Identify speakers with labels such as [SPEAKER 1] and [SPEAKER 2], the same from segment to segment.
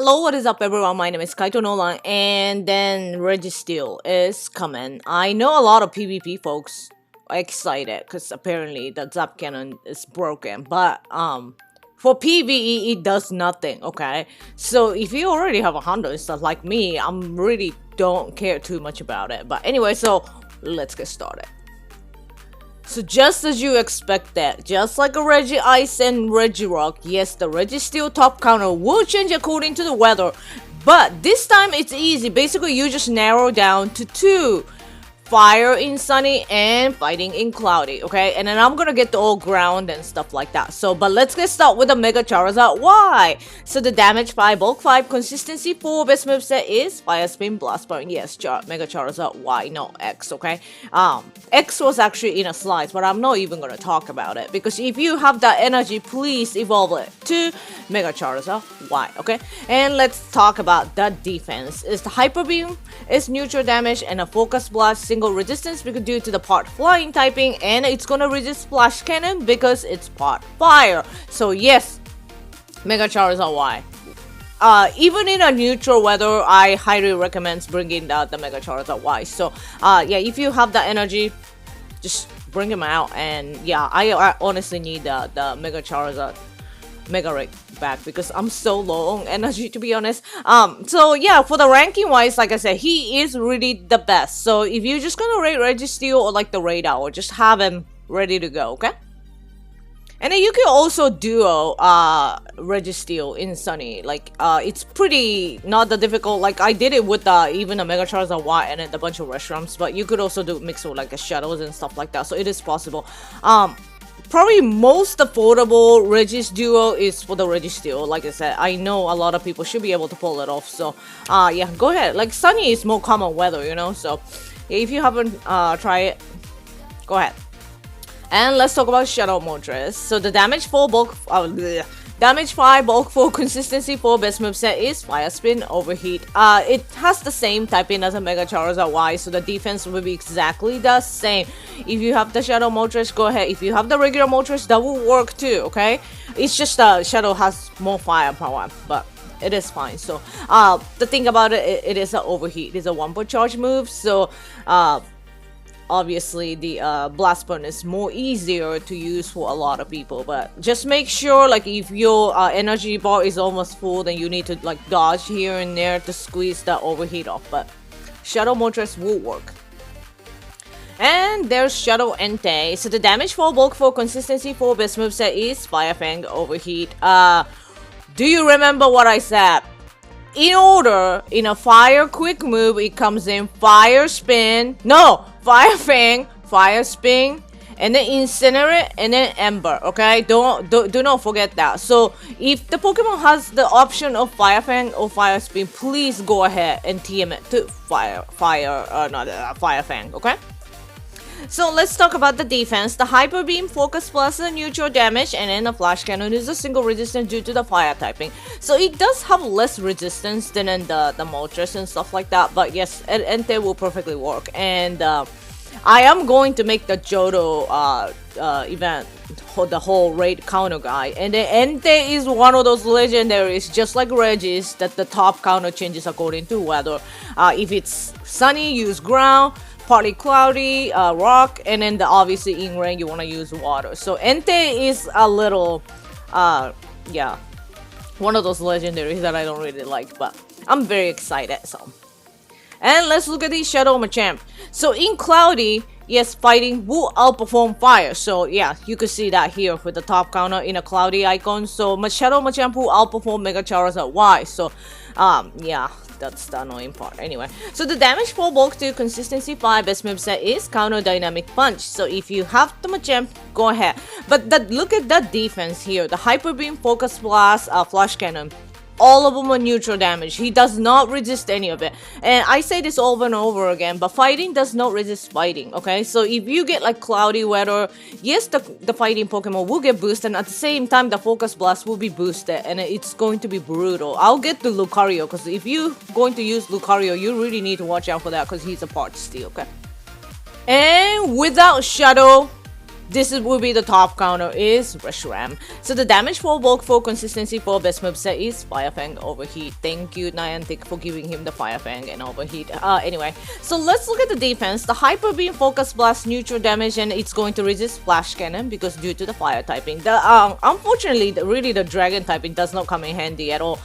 [SPEAKER 1] Hello, what is up everyone? My name is KaitoNolan, and then Registeel is coming. I know a lot of PvP folks are excited because apparently the Zap Cannon is broken, but for PvE it does nothing, okay? So if you already have a Hondo and stuff like me, I'm really don't care too much about it. But anyway, so let's get started. So just as you expected, just like a Regice and Regirock, yes, the Registeel top counter will change according to the weather, but this time it's easy. Basically, you just narrow down to two. Fire in sunny and fighting in cloudy, okay? And then I'm gonna get the all ground and stuff like that. So, but let's get started with the Mega Charizard Y. So the damage 5, bulk 5, consistency 4, best moveset is Fire Spin, Blast Burn. Yes, Mega Charizard Y, not X, okay? X was actually in a slide, but I'm not even gonna talk about it because if you have that energy, please evolve it to Mega Charizard Y, okay? And let's talk about the defense. It's the Hyper Beam, it's neutral damage, and a Focus Blast single resistance because due to the part flying typing, and it's gonna resist Splash Cannon because it's part fire. So yes, Mega Charizard Y. Even in a neutral weather, I highly recommend bringing the Mega Charizard Y. So yeah, if you have the energy, just bring him out. And yeah, I honestly need the Mega Charizard Mega Rig back because I'm so low on energy, to be honest. So yeah, for the ranking wise, like I said, he is really the best. So if you're just gonna rate Registeel or like the Raid Hour, just have him ready to go, okay? And then you can also duo Registeel in Sunny. Like it's pretty not that difficult. Like I did it with even a Mega Charizard Y and then a bunch of Reshirams, but you could also do mix with like the shadows and stuff like that. So it is possible. Probably most affordable Regis duo is for the Registeel. Like I said, I know a lot of people should be able to pull it off. So, yeah, go ahead. Like, sunny is more common weather, you know? So, yeah, if you haven't tried it, go ahead. And let's talk about Shadow Moltres. So, the damage 4, bulk... damage 5, bulk 4, consistency 4, best moveset is Fire Spin, Overheat. It has the same typing as a Mega Charizard Y, so the defense will be exactly the same. If you have the Shadow Moltres, go ahead. If you have the regular Moltres, that will work too, okay? It's just Shadow has more firepower, but it is fine. So, the thing about it, it is an Overheat. It's a 1-point charge move, so, obviously the blast burn is more easier to use for a lot of people, but just make sure like if your energy bar is almost full, then you need to like dodge here and there to squeeze the overheat off. But Shadow Moltres will work. And there's Shadow Entei. So the damage 4, bulk 4, consistency 4, best moveset is Fire Fang, Overheat. Do you remember what I said? In order, in a fire quick move, it comes in Fire Spin, no, Fire Fang, Fire Spin, and then Incinerate, and then Ember, okay? Do not forget that. So, if the Pokemon has the option of Fire Fang or Fire Spin, please go ahead and TM it to Fire Fang, okay? So let's talk about the defense. The Hyper Beam, Focus Plus, the neutral damage, and then the Flash Cannon is a single resistance due to the fire typing. So it does have less resistance than in the Moltres and stuff like that. But yes, Entei will perfectly work. And I am going to make the Johto event, the whole raid counter guy. And the Entei is one of those legendaries, just like Regis, that the top counter changes according to weather. If it's sunny, use ground. Partly cloudy, rock, and then obviously in rain you want to use water. So Entei is a little, yeah, one of those legendaries that I don't really like, but I'm very excited. So, and let's look at the Shadow Machamp. So in cloudy, yes, fighting will outperform fire. So yeah, you could see that here with the top counter in a cloudy icon. So Shadow Machamp will outperform Mega Charizard Y. So, yeah. That's the annoying part. Anyway, so the damage 4, bulk 2, consistency 5, best moveset is Counter Dynamic Punch. So if you have the Machamp, go ahead. But look at that defense here. The Hyper Beam, Focus Blast, Flash Cannon. All of them are neutral damage. He does not resist any of it. And I say this over and over again, but fighting does not resist fighting, okay? So if you get like cloudy weather, yes, the fighting Pokemon will get boosted, and at the same time, the Focus Blast will be boosted, and it's going to be brutal. I'll get to Lucario, because if you're going to use Lucario, you really need to watch out for that, because he's a part steal, okay? And without Shadow will be the top counter is Reshiram. So the damage for bulk for consistency for best moveset is Fire Fang, Overheat. Thank you Niantic for giving him the Fire Fang and Overheat. Anyway, so let's look at the defense. The Hyper Beam, Focus Blast, neutral damage, and it's going to resist Flash Cannon because due to the fire typing. Unfortunately, really the Dragon typing does not come in handy at all.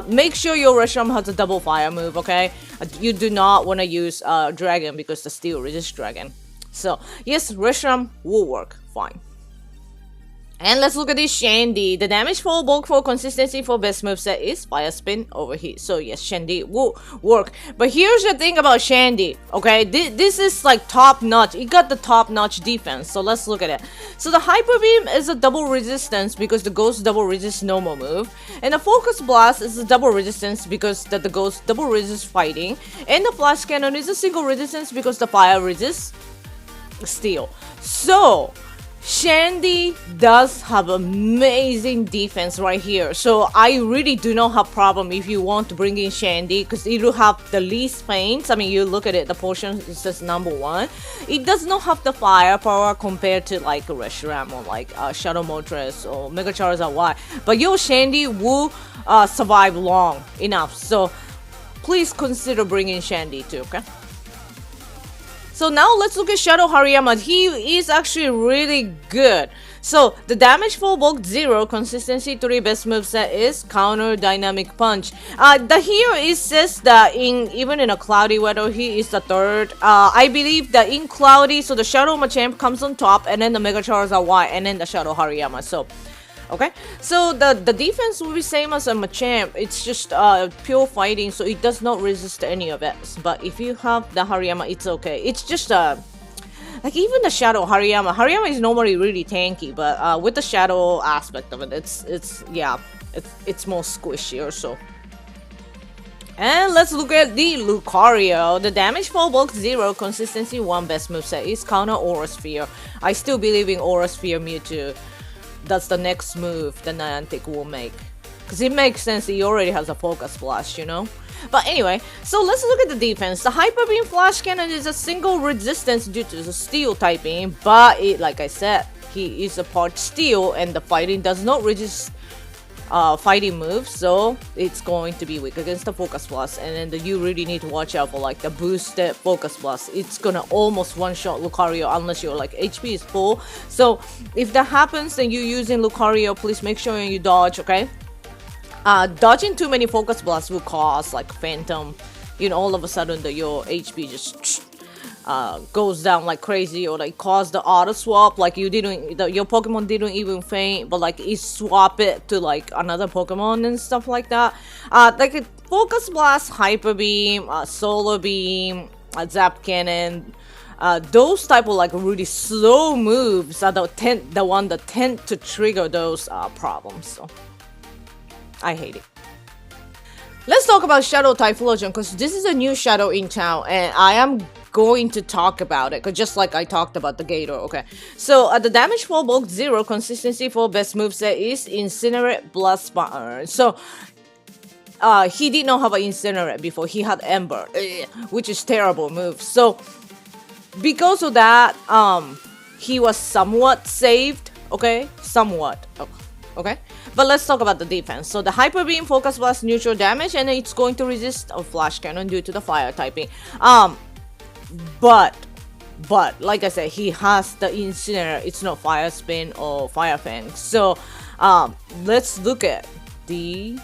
[SPEAKER 1] Make sure your Reshiram has a double fire move, okay? You do not want to use Dragon because the Steel resists Dragon. So, yes, Reshiram will work fine. And let's look at this Shandy. The damage for bulk for consistency for best moveset is Fire Spin, Overheat. So yes, Shandy will work. But here's the thing about Shandy, okay? This is like top notch. It got the top notch defense. So let's look at it. So the Hyper Beam is a double resistance because the Ghost double resists normal move. And the Focus Blast is a double resistance because the Ghost double resists fighting. And the Flash Cannon is a single resistance because the fire resists Steel. So Shandy does have amazing defense right here. So I really do not have problem if you want to bring in Shandy because it will have the least feints. I mean, you look at it, the potion is just #1. It does not have the firepower compared to like Reshiram or like Shadow Moltres or Mega Charizard Y. But your Shandy will survive long enough. So please consider bringing Shandy too, okay? So now let's look at Shadow Hariyama. He is actually really good. So the damage for bulk 0, consistency 3, best moveset is Counter Dynamic Punch. Here it says that even in a cloudy weather, he is the third. I believe that in cloudy, so the Shadow Machamp comes on top, and then the Mega Charizard Y, and then the Shadow Hariyama. So okay, so the defense will be same as a Machamp. It's just pure fighting, so it does not resist any of it. But if you have the Hariyama, it's okay. It's just like even the Shadow Hariyama is normally really tanky, but with the Shadow aspect of it, it's more squishy or so. And let's look at the Lucario. The damage for bulk 0, consistency 1, best moveset is Counter Aura Sphere. I still believe in Aura Sphere Mewtwo. That's the next move that Niantic will make. Because it makes sense, he already has a Focus Blast, you know? But anyway, so let's look at the defense. The Hyper Beam Flash Cannon is a single resistance due to the Steel typing. But like I said, he is a part Steel and the fighting does not resist fighting moves, so it's going to be weak against the Focus Blast. And then you really need to watch out for like the boosted Focus Blast. It's gonna almost one-shot Lucario unless your like HP is full. So if that happens, then you're using Lucario, please make sure you dodge, okay? Dodging too many Focus Blasts will cause like Phantom, you know, all of a sudden your HP just goes down like crazy, or like cause the auto swap, like your Pokemon didn't even faint, but like it swap it to like another Pokemon and stuff like that. Like a Focus Blast, Hyper Beam, Solar Beam, Zap Cannon, those type of like really slow moves are the one that tend to trigger those problems. So I hate it. Let's talk about Shadow Typhlosion, because this is a new Shadow in town, and I am going to talk about it, just like I talked about the Gator, okay? So, the damage for bulk 0, consistency for best moveset is Incinerate, Blood Spatter. So, he did not have an Incinerate before, he had Ember, which is terrible move. So, because of that, he was somewhat saved, okay? Somewhat, okay? But let's talk about the defense. So the Hyper Beam, Focus Blast, neutral damage, and it's going to resist a Flash Cannon due to the fire typing. But like I said, he has the Incinerate. It's not Fire Spin or Fire Fang. So let's look at the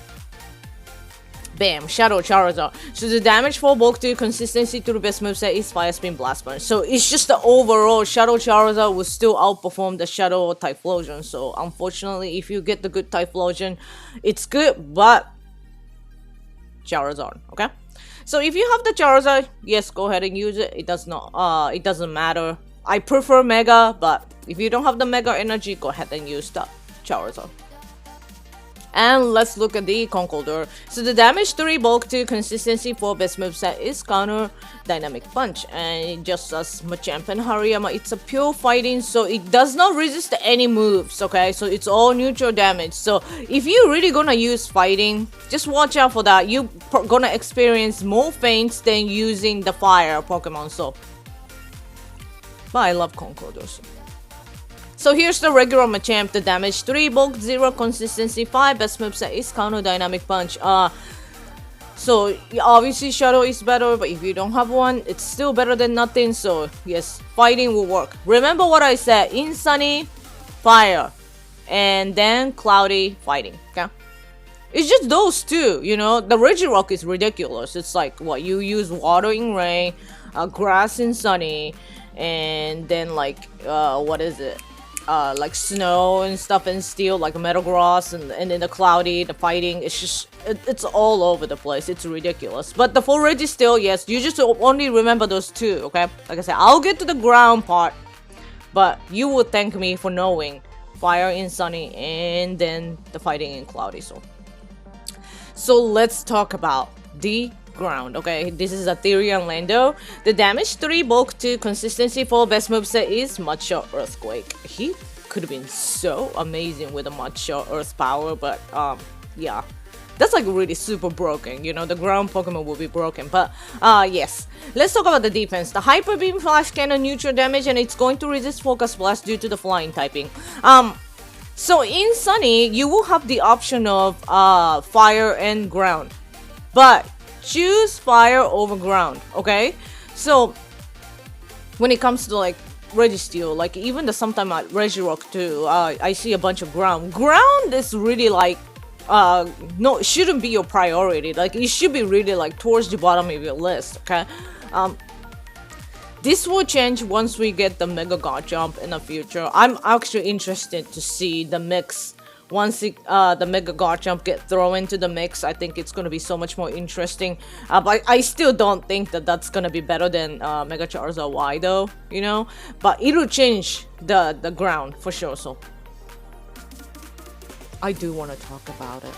[SPEAKER 1] bam, Shadow Charizard. So the damage for bulk 2, consistency to the best moveset is Fire Spin, Blast Punch. So it's just the overall Shadow Charizard will still outperform the Shadow Typhlosion. So unfortunately, if you get the good Typhlosion, it's good, but Charizard, okay? So if you have the Charizard, yes, go ahead and use it. It doesn't matter. I prefer Mega, but if you don't have the Mega energy, go ahead and use the Charizard. And let's look at the Conkeldurr. So the damage 3, bulk 2, consistency 4, best moveset is Counter Dynamic Punch. And just as Machamp and Hariyama, it's a pure fighting, so it does not resist any moves, okay? So it's all neutral damage. So if you're really gonna use fighting, just watch out for that. You're gonna experience more feints than using the fire Pokemon, so. But I love Conkeldurr. So here's the regular Machamp, the damage 3, bulk 0, consistency 5, best moveset is counter dynamic punch. So obviously Shadow is better, but if you don't have one, it's still better than nothing. So yes, fighting will work. Remember what I said, in Sunny, fire, and then cloudy, fighting, okay? It's just those two, you know. The Regirock is ridiculous. It's like, what, you use water in rain, grass in Sunny, and then like, what is it? Like snow and stuff in Steel, like Metagross, and in the cloudy, the fighting, it's just, it's all over the place. It's ridiculous. But the full Registeel, yes, you just only remember those two, okay? Like I said, I'll get to the ground part, but you will thank me for knowing fire in Sunny and then the fighting in cloudy. So let's talk about the ground, okay? This is Ethereum Lando. The damage 3, bulk 2, consistency 4, best moveset is Matcha Earthquake. He could have been so amazing with a Matcha Earth power, but yeah, that's like really super broken, you know. The ground Pokemon will be broken, but yes, let's talk about the defense. The Hyper Beam, Flash Cannon, neutral damage, and it's going to resist Focus Blast due to the flying typing. So in Sunny, you will have the option of fire and ground, but choose fire over ground, okay? So when it comes to like Registeel, like even the sometime like Regirock too, I see a bunch of ground. Ground is really like no, it shouldn't be your priority. Like it should be really like towards the bottom of your list, okay? This will change once we get the Mega Garchomp in the future. I'm actually interested to see the mix. Once the Mega Garchomp get thrown into the mix, I think it's going to be so much more interesting. But I still don't think that that's going to be better than Mega Charizard Y though, you know? But it'll change the ground for sure, so I do want to talk about it.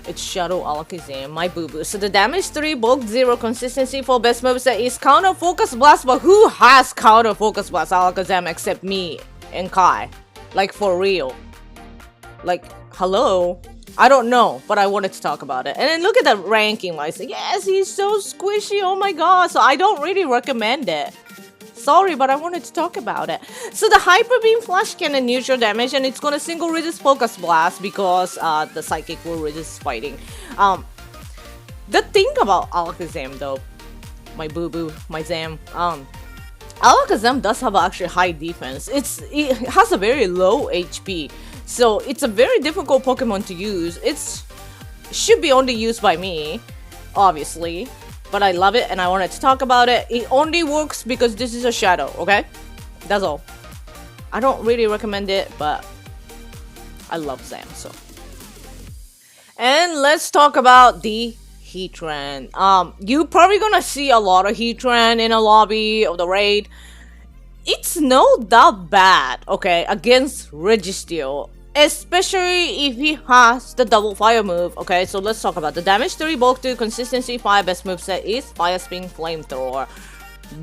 [SPEAKER 1] It's Shadow Alakazam, my boo-boo. So the damage 3, bulk 0, consistency 4, best moveset is counter Focus Blast, but who has counter Focus Blast Alakazam except me and Kai? Like for real. Like, hello? I don't know, but I wanted to talk about it. And then look at the ranking wise. Yes, he's so squishy, oh my god. So I don't really recommend it. Sorry, but I wanted to talk about it. So the Hyper Beam, Flash Cannon, neutral damage, and it's gonna single resist Focus Blast because the Psychic will resist fighting. The thing about Alakazam though, my boo-boo, my Zam, Alakazam does have actually high defense. It has a very low HP, so it's a very difficult Pokemon to use. It should be only used by me, obviously. But I love it and I wanted to talk about it. It only works because this is a Shadow, okay? That's all. I don't really recommend it, but I love Zam, so. And let's talk about the Heatran. You're probably gonna see a lot of Heatran in a lobby of the raid. It's no doubt bad, okay, against Registeel. Especially if he has the double fire move. Okay, so let's talk about the damage 3, bulk 2, consistency 5, best moveset is Fire Spin Flamethrower.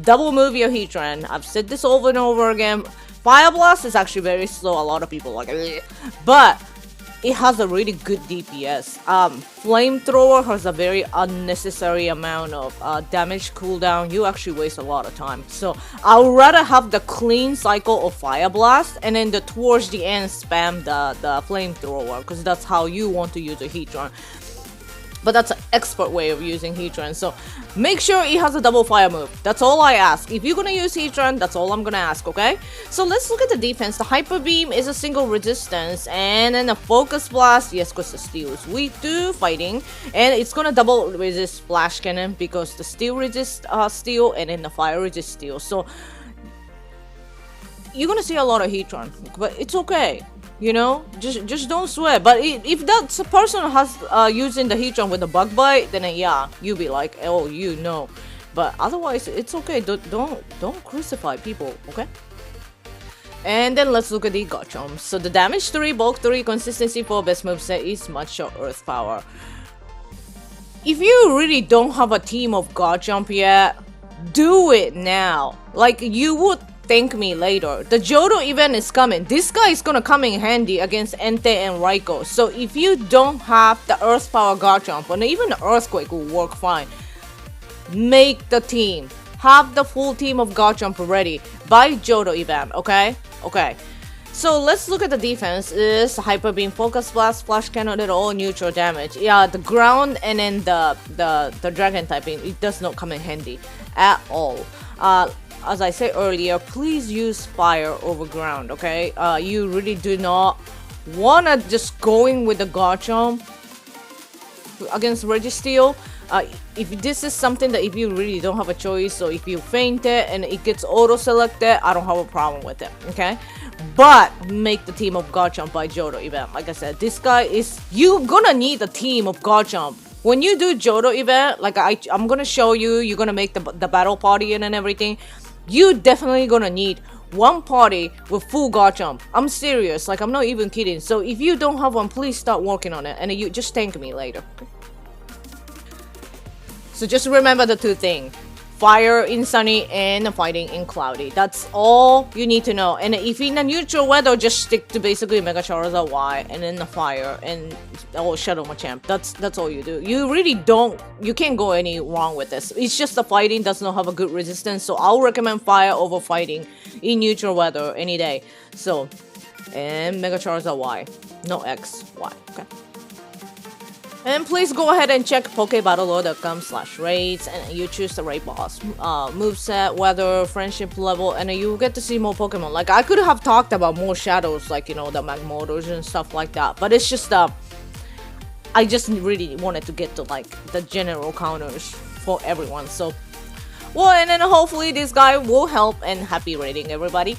[SPEAKER 1] Double move your Heatran. I've said this over and over again. Fire Blast is actually very slow. A lot of people like it. But it has a really good DPS. Flamethrower has a very unnecessary amount of damage cooldown. You actually waste a lot of time. So I would rather have the clean cycle of Fire Blast and then towards the end spam the Flamethrower, because that's how you want to use a Heatran. But that's an expert way of using Heatran. So make sure he has a double fire move. That's all I ask. If you're gonna use Heatran, that's all I'm gonna ask, okay? So let's look at the defense. The Hyper Beam is a single resistance, and then the Focus Blast, yes, because the Steel is weak to fighting, and it's gonna double resist Flash Cannon because the Steel resists Steel, and then the Fire resists Steel. So you're gonna see a lot of Heatran, but it's okay. You know, just don't sweat. But if that person has using the Heatran with a bug bite, then yeah, you be like, oh, you know. But otherwise, it's okay. Don't crucify people, okay? And then let's look at the Garchomp. So the damage 3, bulk 3, consistency 4, best moveset is Matcha Earth Power. If you really don't have a team of Garchomp yet, do it now. Like, you would thank me later. The Johto event is coming. This guy is gonna come in handy against Entei and Raikou. So if you don't have the Earth Power Garchomp, and even the Earthquake will work fine, make the team. Have the full team of Garchomp ready by Johto event, okay? Okay. So let's look at the defense. Is Hyper Beam, Focus Blast, Flash Cannon, at all neutral damage. Yeah, the ground and then the dragon typing, it does not come in handy at all. As I said earlier, please use fire over ground, okay? You really do not wanna just going with the Garchomp against Registeel. If this is something that if you really don't have a choice, so if you faint it and it gets auto-selected, I don't have a problem with it, okay? But make the team of Garchomp by Johto event. Like I said, this guy is... You're gonna need a team of Garchomp. When you do Johto event, like I'm gonna show you, you're gonna make the battle party and everything. You definitely gonna need one party with full Garchomp. I'm serious, like I'm not even kidding. So if you don't have one, please start working on it and you just thank me later. So just remember the two things. Fire in sunny and fighting in cloudy. That's all you need to know. And if in a neutral weather, just stick to basically Mega Charizard Y and then the fire and Shadow Machamp. That's all you do. You really don't, you can't go any wrong with this. It's just the fighting does not have a good resistance. So I'll recommend fire over fighting in neutral weather any day. So, and Mega Charizard Y, no X, Y, okay. And please go ahead and check Pokebattler.com/raids and you choose the raid boss, moveset, weather, friendship level, and you get to see more Pokemon. Like I could have talked about more shadows, like you know the Magmotors and stuff like that, but it's just I just really wanted to get to like the general counters for everyone. So, well, and then hopefully this guy will help and happy raiding everybody.